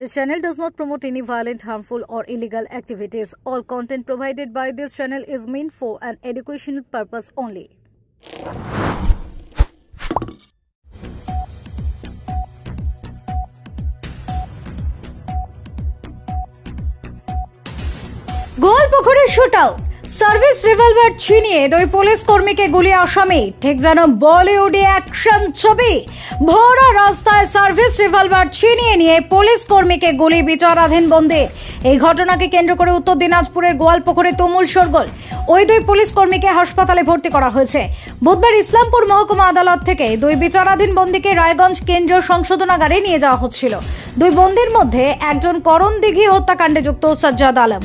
This channel does not promote any violent, harmful, or illegal activities. All content provided by this channel is meant for an educational purpose only. গোয়ালপুকুরের shootout, service revolver ছিনিয়ে দুই police কর্মীকে গুলি আসামি, ঠিক যেন বলিউডে action ছবি। ভরা রাস্তায় সার্ভিস রিভলভার ছিনিয়ে নিয়ে পুলিশ কর্মীকে গুলি, বিচারাধীন বন্দির। এই ঘটনাকে কেন্দ্র করে উত্তর দিনাজপুরের গোয়ালপুকুরে তুমুল শোরগোল। ওই দুই পুলিশ কর্মীকে হাসপাতালে ভর্তি করা হয়েছে। বুধবার ইসলামপুর মহকুমা আদালত থেকে দুই বিচারাধীন বন্দীকে রায়গঞ্জ কেন্দ্রীয় সংশোধনাগারে নিয়ে যাওয়া হচ্ছিল। দুই বন্দীর মধ্যে একজন করণদিঘি হত্যাকাণ্ডে যুক্ত সাজ্জাদ আলম,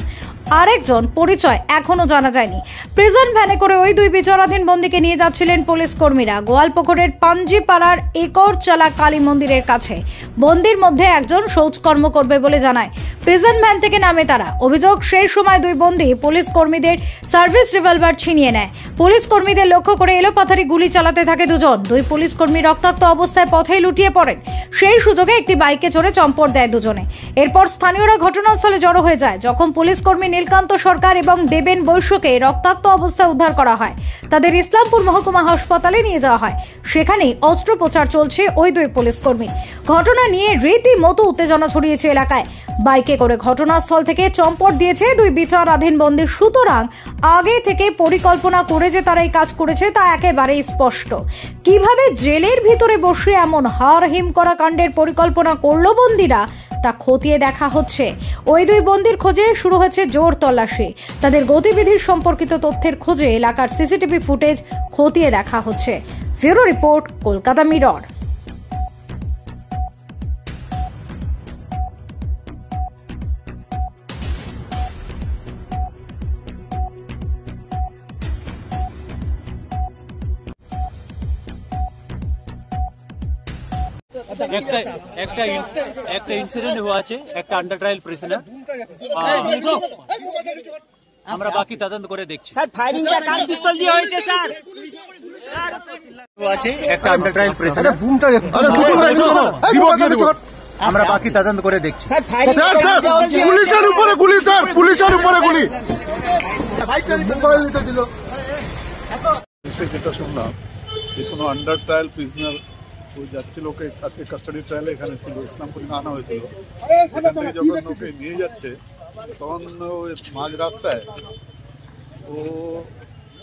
আরেকজন পরিচয় এখনো জানা যায়নি। প্রিজন ভ্যানে করে ওই দুই বিচারাধীন বন্দীকে নিয়ে যাচ্ছিলেন পুলিশ কর্মীরা গোয়ালপুকুরের পাঞ্জিপাড়ার একরচালা কালী মন্দিরের কাছে। বন্দীর মধ্যে একজন শৌচকর্ম করবে বলে জানায়। প্রিজন ভ্যান থেকে নামে তারা। অভিযোগ, সেই সময় দুই বন্দী পুলিশ কর্মীদের সার্ভিস রিভলভার ছিনিয়ে নেয়। পুলিশ কর্মীদের লক্ষ্য করে এলোপাথারি গুলি চালাতে থাকে দুজন। দুই পুলিশ কর্মী রক্তাক্ত অবস্থায় পথেই লুটিয়ে পড়েন। সেই সুযোগে একটি বাইকে চড়ে চম্পট দেয় দুজনে। এরপর স্থানীয়রা ঘটনাস্থলে জড়ো হয়ে যায়। যখন পুলিশ কর্মী নীলকান্ত সরকার এবং দেবেন বৈশ্যকে রক্তাক্ত অবস্থায় উদ্ধার করা হয়, তাদের ইসলামপুর মহকুমা হাসপাতালে নিয়ে যাওয়া হয়। সেখানেই অস্ত্রোপচার চলছে ওই দুই পুলিশ কর্মী। ঘটনা নিয়ে রীতিমতো উত্তেজনা ছড়িয়েছে এলাকায়। বাইকে করে ঘটনাস্থল থেকে চম্পট দিয়েছে দুই বিচারাধীন বন্দী। সুতরাং আগে থেকে পরিকল্পনা করে যে তারা এই কাজ করেছে তা একেবারেই স্পষ্ট। কিভাবে জেলের ভিতরে বসে এমন হারহিম করা কাণ্ডের পরিকল্পনা করলো বন্দীরা, তা খতিয়ে দেখা হচ্ছে। ওই দুই বন্দীর খোঁজে শুরু হয়েছে জোর তল্লাশি। তাদের গতিবিধির সম্পর্কিত তথ্যের খোঁজে এলাকার সিসিটিভি ফুটেজ খতিয়ে দেখা হচ্ছে। Bureau report, Kolkata mirror. একটা ইনসিডেন্ট হয়েছে, একটা আন্ডার ট্রায়াল প্রিজনার। আমরা বাকি তদন্ত করে দেখছি। স্যার, ফায়ারিংটা কার পিস্তল দিয়ে হয়েছে স্যার? আছে একটা আন্ডার ট্রায়াল প্রিজনার। আমরা বাকি তদন্ত করে দেখছি। স্যার, ফায়ারিং পুলিশের উপরে গুলি, স্যার পুলিশের উপরে গুলি। যেটা শুনলাম যে কোনো আন্ডার ট্রায়াল প্রিজনার ও যাচ্ছিল, ওকে আজকে কাস্টাডি ট্রায়ালে এখানে ছিল, ইসলামপুরে আনা হয়েছিল। এখান থেকে যখন ওকে নিয়ে যাচ্ছে তখন মাঝ রাস্তায় ও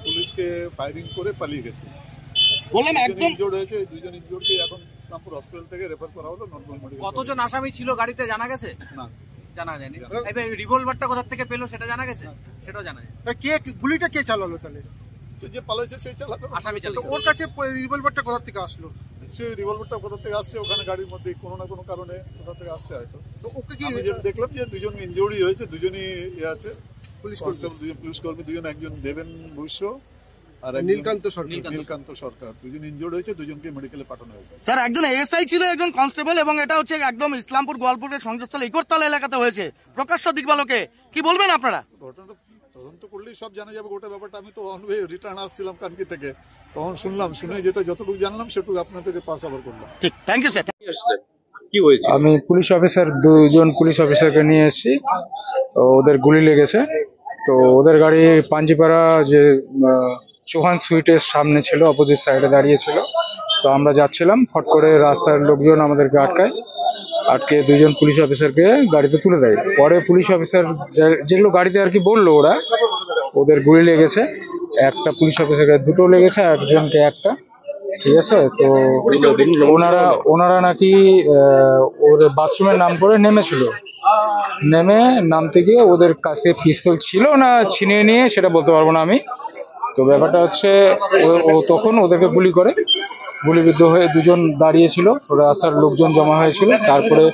পুলিশকে ফায়ারিং করে পালিয়ে গেছে। ইনজোর্ড হয়েছে, দুজন ইনজোর্ডকে এখন ইসলামপুর হসপিটাল থেকে রেফার করা হলো নর্মাল মেডিকেল। কতজন আসামি ছিল গাড়িতে জানা গেছে? না, জানা যায়নি। এবার রিভলভারটা কোথা থেকে পেলো সেটা জানা গেছে? সেটাও জানা যায়। কে গুলিটা কে চালালো তাহলে? যে পালাইছে সেই চালাবে, আসামি চালালো। ওর কাছে রিভলভারটা কোথা থেকে আসলো? নিশ্চয়ই রিভলভারটা কোথা থেকে আসছে, ওখানে গাড়ির মধ্যে কোনো না কোনো কারণে কোথা থেকে আসছে হয়তো। তো ওকে কি আমি যেটা দেখলাম যে দুজন ইনজুরি হয়েছে, দুজনই আছে পুলিশ কনস্টেবল, দুজন পুলিশ কর্মী, দুজন, একজন দেবেন বৈশ্য আর নীলকান্ত সরকার, দুজন ইনজুর্ড হয়েছে, দুজনকে মেডিকেলে পাঠানো হয়েছে। স্যার, একজন এএসআই ছিল, একজন কনস্টেবল, এবং এটা হচ্ছে একদম ইসলামপুর গোয়ালপুরের সংযোগস্থল একরতলা এলাকাতে হয়েছে। প্রকাশ্য দিকবালকে কি বলবেন আপনারা? ঘটনাটা তদন্ত করলেই সব জানা যাবে গোটা ব্যাপারটা। আমি তো অন ওয়ে রিটার্ন আসছিলাম কানকি থেকে, তখন শুনলাম, শুনে যেটা যতটুকু জানলাম সেটুকু আপনাদেরকে পাস আবার করলাম। ঠিক, থ্যাংক ইউ স্যার। কি হয়েছে? আমি পুলিশ অফিসার, দুজন পুলিশ অফিসারকে নিয়ে এসেছি। তো ওদের গুলি লেগেছে। তো ওদের গাড়ি পাঞ্জিপাড়া যে চৌহান সুইটের সামনে ছিল, অপোজিট সাইডে দাঁড়িয়েছিল। তো আমরা যাচ্ছিলাম, ফট করে রাস্তার লোকজন আমাদেরকে আটকে দুজন পুলিশ অফিসারকে গাড়িতে তুলে দেয়। পরে পুলিশ অফিসার যেগুলো গাড়িতে আর কি বললো, ওদের গুলি লেগেছে। একটা পুলিশ অফিসারকে দুটো লেগেছে, একজনকে একটা। ঠিক আছে। তো ওনারা নাকি ওর বাথরুমের নাম করে নেমেছিল। নামতে গিয়ে ওদের কাছে পিস্তল ছিল না ছিনিয়ে নিয়ে, সেটা বলতে পারবো না আমি। তো ব্যাপারটা হচ্ছে ও তখন ওদেরকে গুলি করে, গুলিবিদ্ধ হয়ে দুজন দাঁড়িয়েছিল, রাস্তার লোকজন জমা হয়েছিল। তারপরে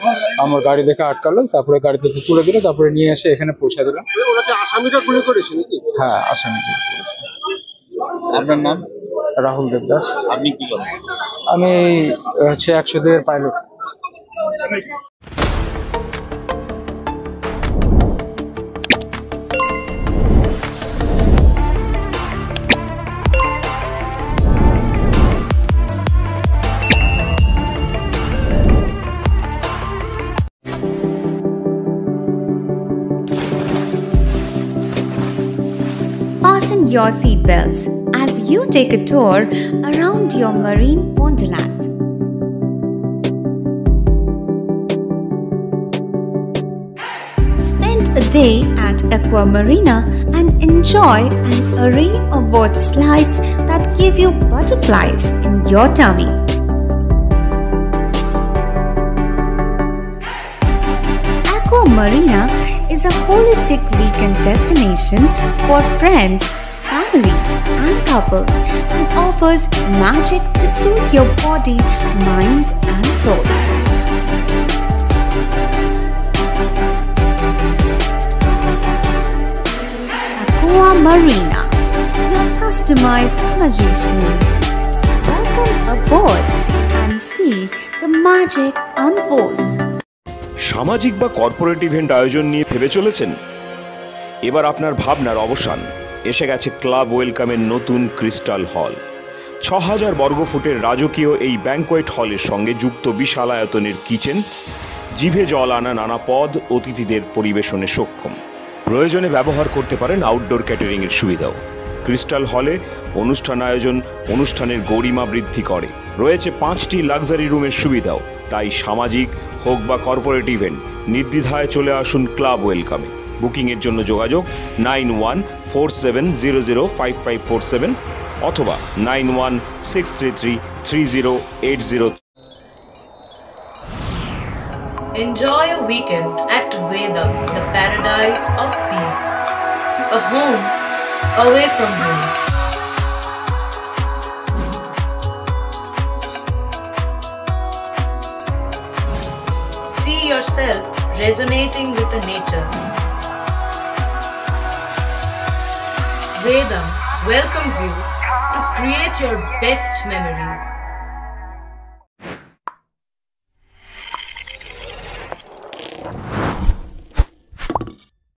আমার গাড়ি দেখে আটকালো, তারপরে গাড়ি থেকে তুলে দিল, তারপরে নিয়ে এসে এখানে পৌঁছে দিলাম। আসামিটা গুলি করেছে নাকি? হ্যাঁ, আসামিকে করেছে। আপনার নাম? রাহুল দেবদাস। আপনি কি করেন? আমি হচ্ছে 102 এর pilot. fasten your seatbelts as you take a tour around your marine wonderland. Spend a day at Aqua Marina and enjoy an array of water slides that give you butterflies in your tummy. Aqua Marina is a holistic weekend destination for friends, family, and couples and offers magic to soothe your body, mind, and soul. Aqua Marina, your customized magician. Welcome aboard and see the magic unfold. সামাজিক বা corporate event আয়োজন নিয়ে ভেবে চলেছেন? এবার আপনার ভাবনার অবসান। এসে গেছে ক্লাব ওয়েলকামের নতুন ক্রিস্টাল হল। ৬,০০০ বর্গফুটের রাজকীয় এই ব্যাংকোয়েট হলের সঙ্গে যুক্ত বিশাল আয়তনের কিচেন, জিভে জল আনা নানা পদ অতিথিদের পরিবেশনে সক্ষম। প্রয়োজনে ব্যবহার করতে পারেন আউটডোর ক্যাটারিং এর সুবিধাও। ক্রিস্টাল হলে অনুষ্ঠান আয়োজন অনুষ্ঠানের গরিমা বৃদ্ধি করে। রয়েছে ৫টি লাক্সারি রুমের সুবিধাও। তাই সামাজিক হোক বা কর্পোরেট ইভেন্ট নির্দ্বিধায় চলে আসুন ক্লাব ওয়েলকামে। বুকিংয়ের জন্য যোগাযোগ 9147005547 অথবা 9163333080। Enjoy a weekend at Vedam, the paradise of peace. A home away from home. See yourself resonating with the nature. Vedam welcomes you to create your best memories.